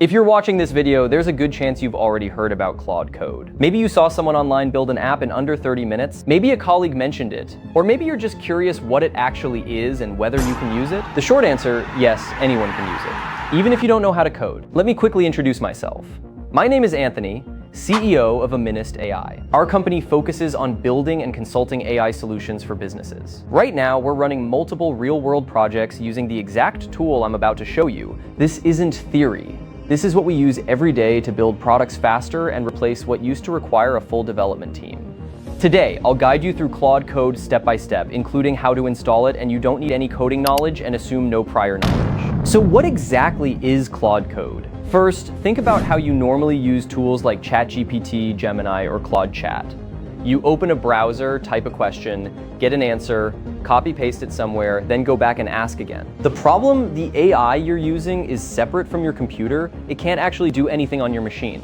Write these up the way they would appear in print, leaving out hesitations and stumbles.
If you're watching this video, there's a good chance you've already heard about Claude Code. Maybe you saw someone online build an app in under 30 minutes, maybe a colleague mentioned it, or maybe you're just curious what it actually is and whether you can use it. The short answer, yes, anyone can use it, even if you don't know how to code. Let me quickly introduce myself. My name is Anthony, CEO of Aminist AI. Our company focuses on building and consulting AI solutions for businesses. Right now, we're running multiple real-world projects using the exact tool I'm about to show you. This isn't theory. This is what we use every day to build products faster and replace what used to require a full development team. Today, I'll guide you through Claude Code step by step, including how to install it, and you don't need any coding knowledge and assume no prior knowledge. So what exactly is Claude Code? First, think about how you normally use tools like ChatGPT, Gemini, or Claude Chat. You open a browser, type a question, get an answer, copy-paste it somewhere, then go back and ask again. The problem, the AI you're using is separate from your computer. It can't actually do anything on your machine.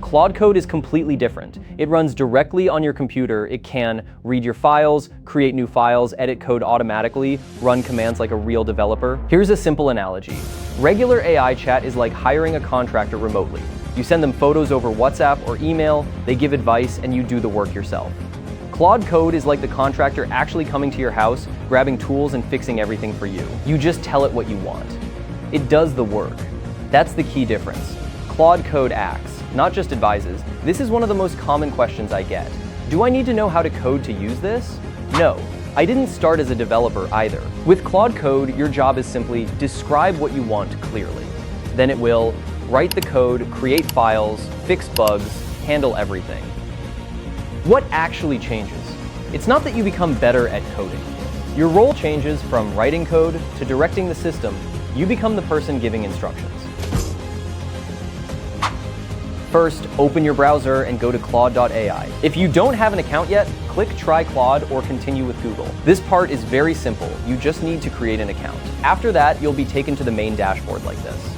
Claude Code is completely different. It runs directly on your computer. It can read your files, create new files, edit code automatically, run commands like a real developer. Here's a simple analogy. Regular AI chat is like hiring a contractor remotely. You send them photos over WhatsApp or email, they give advice, and you do the work yourself. Claude Code is like the contractor actually coming to your house, grabbing tools and fixing everything for you. You just tell it what you want. It does the work. That's the key difference. Claude Code acts, not just advises. This is one of the most common questions I get. Do I need to know how to code to use this? No. I didn't start as a developer either. With Claude Code, your job is simply describe what you want clearly. Then it will write the code, create files, fix bugs, handle everything. What actually changes? It's not that you become better at coding. Your role changes from writing code to directing the system. You become the person giving instructions. First, open your browser and go to claude.ai. If you don't have an account yet, click Try Claude or continue with Google. This part is very simple. You just need to create an account. After that, you'll be taken to the main dashboard like this.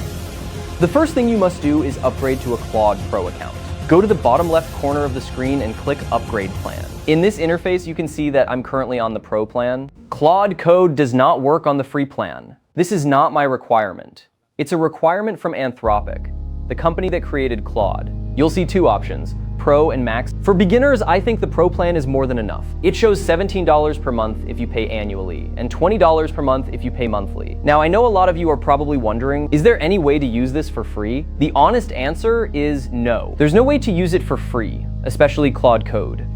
The first thing you must do is upgrade to a Claude Pro account. Go to the bottom left corner of the screen and click Upgrade Plan. In this interface, you can see that I'm currently on the Pro plan. Claude Code does not work on the free plan. This is not my requirement. It's a requirement from Anthropic, the company that created Claude. You'll see two options, Pro and Max. For beginners, I think the Pro plan is more than enough. It shows $17 per month if you pay annually, and $20 per month if you pay monthly. Now, I know a lot of you are probably wondering, is there any way to use this for free? The honest answer is no. There's no way to use it for free, especially Claude Code.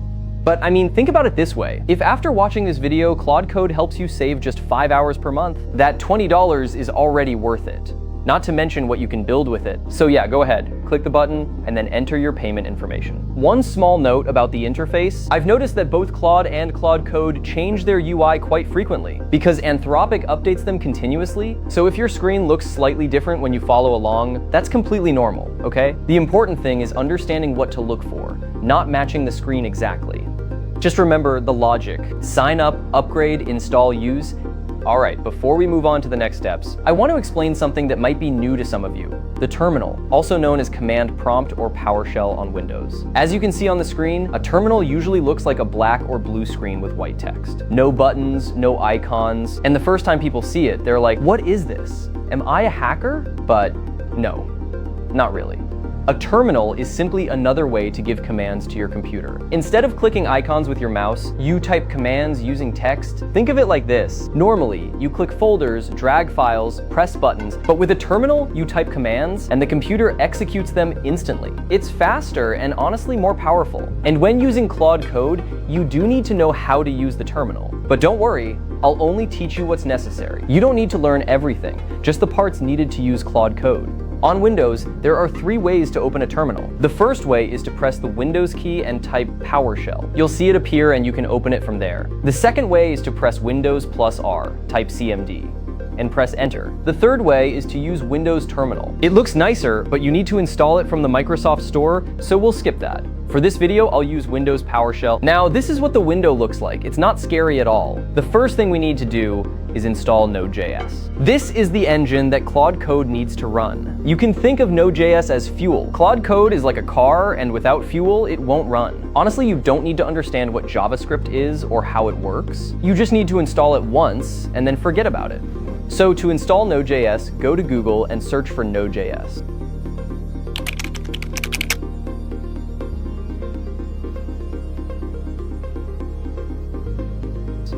But I mean, think about it this way. If after watching this video, Claude Code helps you save just 5 hours per month, that $20 is already worth it. Not to mention what you can build with it. So yeah, go ahead, click the button, and then enter your payment information. One small note about the interface, I've noticed that both Claude and Claude Code change their UI quite frequently because Anthropic updates them continuously. So if your screen looks slightly different when you follow along, that's completely normal, okay? The important thing is understanding what to look for, not matching the screen exactly. Just remember the logic. Sign up, upgrade, install, use. All right, before we move on to the next steps, I want to explain something that might be new to some of you. The terminal, also known as Command Prompt or PowerShell on Windows. As you can see on the screen, a terminal usually looks like a black or blue screen with white text. No buttons, no icons, and the first time people see it, they're like, what is this? Am I a hacker? But no, not really. A terminal is simply another way to give commands to your computer. Instead of clicking icons with your mouse, you type commands using text. Think of it like this. Normally, you click folders, drag files, press buttons, but with a terminal, you type commands and the computer executes them instantly. It's faster and honestly more powerful. And when using Claude Code, you do need to know how to use the terminal. But don't worry, I'll only teach you what's necessary. You don't need to learn everything, just the parts needed to use Claude Code. On Windows, there are 3 ways to open a terminal. The first way is to press the Windows key and type PowerShell. You'll see it appear and you can open it from there. The second way is to press Windows plus R, type CMD, and press Enter. The third way is to use Windows Terminal. It looks nicer, but you need to install it from the Microsoft Store, so we'll skip that. For this video, I'll use Windows PowerShell. Now, this is what the window looks like. It's not scary at all. The first thing we need to do is install Node.js. This is the engine that Claude Code needs to run. You can think of Node.js as fuel. Claude Code is like a car, and without fuel, it won't run. Honestly, you don't need to understand what JavaScript is or how it works. You just need to install it once and then forget about it. So to install Node.js, go to Google and search for Node.js.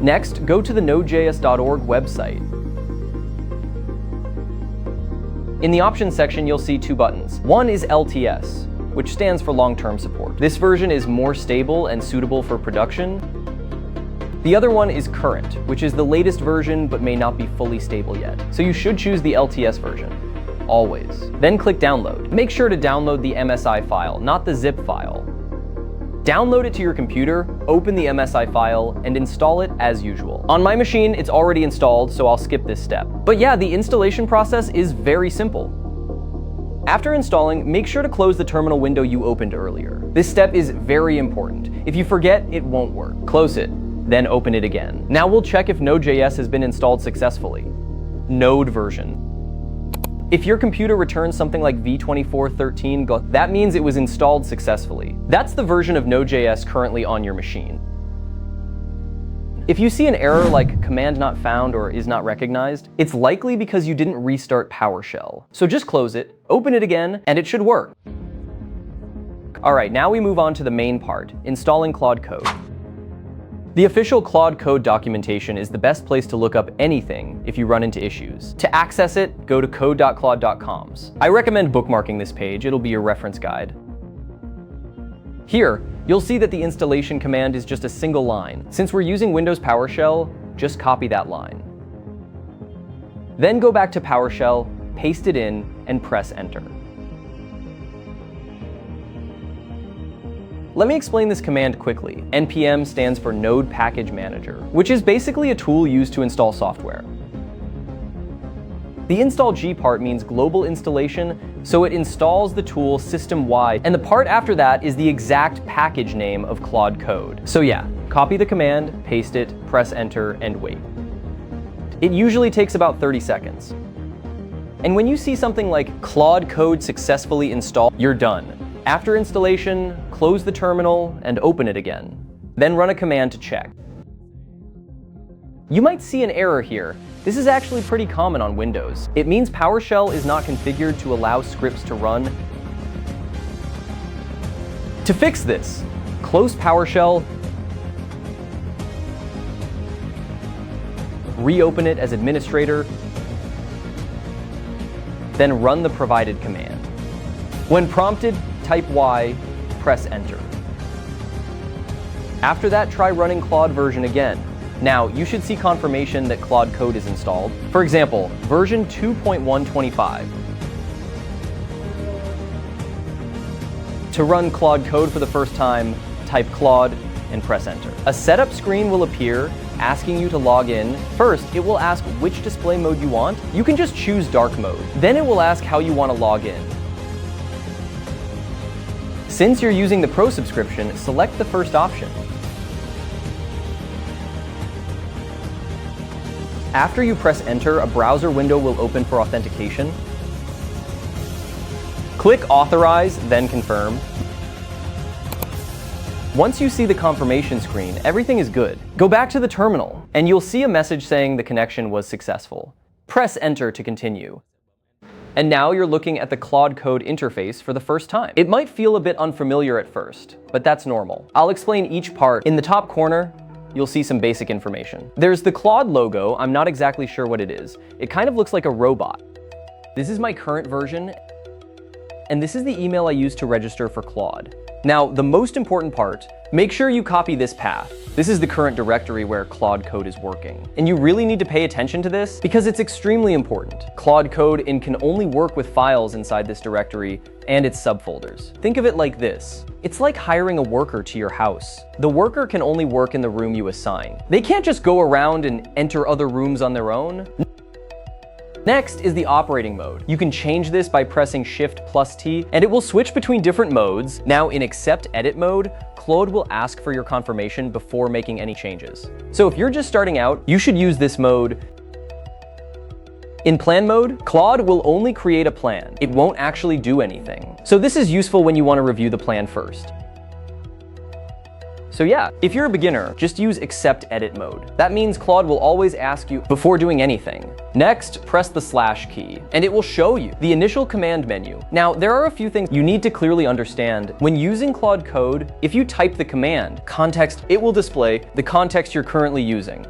Next, go to the nodejs.org website. In the options section, you'll see two buttons. One is LTS, which stands for long-term support. This version is more stable and suitable for production. The other one is current, which is the latest version but may not be fully stable yet. So you should choose the LTS version, always. Then click download. Make sure to download the MSI file, not the zip file. Download it to your computer, open the MSI file, and install it as usual. On my machine, it's already installed, so I'll skip this step. But yeah, the installation process is very simple. After installing, make sure to close the terminal window you opened earlier. This step is very important. If you forget, it won't work. Close it, then open it again. Now we'll check if Node.js has been installed successfully. Node version. If your computer returns something like v24.13, that means it was installed successfully. That's the version of Node.js currently on your machine. If you see an error like command not found or is not recognized, it's likely because you didn't restart PowerShell. So just close it, open it again, and it should work. All right, now we move on to the main part, installing Claude Code. The official Claude Code documentation is the best place to look up anything if you run into issues. To access it, go to code.claude.coms. I recommend bookmarking this page, it'll be your reference guide. Here, you'll see that the installation command is just a single line. Since we're using Windows PowerShell, just copy that line. Then go back to PowerShell, paste it in, and press enter. Let me explain this command quickly. NPM stands for Node Package Manager, which is basically a tool used to install software. The install G part means global installation, so it installs the tool system-wide, and the part after that is the exact package name of Claude Code. So yeah, copy the command, paste it, press enter, and wait. It usually takes about 30 seconds. And when you see something like Claude Code successfully installed, you're done. After installation, close the terminal and open it again. Then run a command to check. You might see an error here. This is actually pretty common on Windows. It means PowerShell is not configured to allow scripts to run. To fix this, close PowerShell, reopen it as administrator, then run the provided command. When prompted, type Y, press enter. After that, try running Claude version again. Now, you should see confirmation that Claude Code is installed. For example, version 2.125. To run Claude Code for the first time, type Claude and press enter. A setup screen will appear asking you to log in. First, it will ask which display mode you want. You can just choose dark mode. Then it will ask how you want to log in. Since you're using the Pro subscription, select the first option. After you press enter, a browser window will open for authentication. Click Authorize, then Confirm. Once you see the confirmation screen, everything is good. Go back to the terminal, and you'll see a message saying the connection was successful. Press enter to continue. And now you're looking at the Claude Code interface for the first time. It might feel a bit unfamiliar at first, but that's normal. I'll explain each part. In the top corner, you'll see some basic information. There's the Claude logo. I'm not exactly sure what it is. It kind of looks like a robot. This is my current version, and this is the email I use to register for Claude. Now, the most important part, make sure you copy this path. This is the current directory where Claude Code is working. And you really need to pay attention to this because it's extremely important. Claude Code can only work with files inside this directory and its subfolders. Think of it like this. It's like hiring a worker to your house. The worker can only work in the room you assign. They can't just go around and enter other rooms on their own. Next is the operating mode. You can change this by pressing Shift+T, and it will switch between different modes. Now in Accept Edit mode, Claude will ask for your confirmation before making any changes. So if you're just starting out, you should use this mode. In plan mode, Claude will only create a plan. It won't actually do anything. So this is useful when you want to review the plan first. So yeah, if you're a beginner, just use Accept Edit mode. That means Claude will always ask you before doing anything. Next, press the / key, and it will show you the initial command menu. Now, there are a few things you need to clearly understand. When using Claude Code, if you type the command, context, it will display the context you're currently using.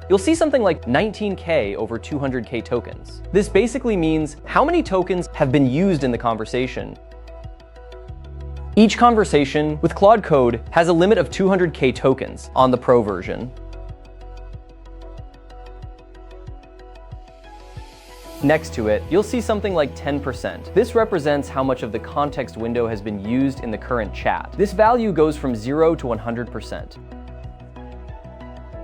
you'll see something like 19K over 200K tokens. This basically means how many tokens have been used in the conversation. Each conversation with Claude Code has a limit of 200K tokens on the Pro version. Next to it, you'll see something like 10%. This represents how much of the context window has been used in the current chat. This value goes from 0 to 100%.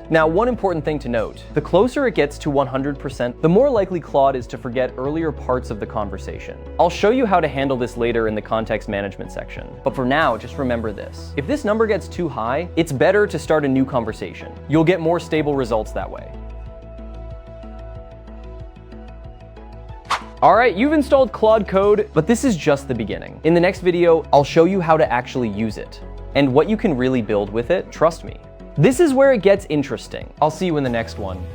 Now, one important thing to note, the closer it gets to 100%, the more likely Claude is to forget earlier parts of the conversation. I'll show you how to handle this later in the context management section. But for now, just remember this. If this number gets too high, it's better to start a new conversation. You'll get more stable results that way. All right, you've installed Claude Code, but this is just the beginning. In the next video, I'll show you how to actually use it and what you can really build with it, trust me. This is where it gets interesting. I'll see you in the next one.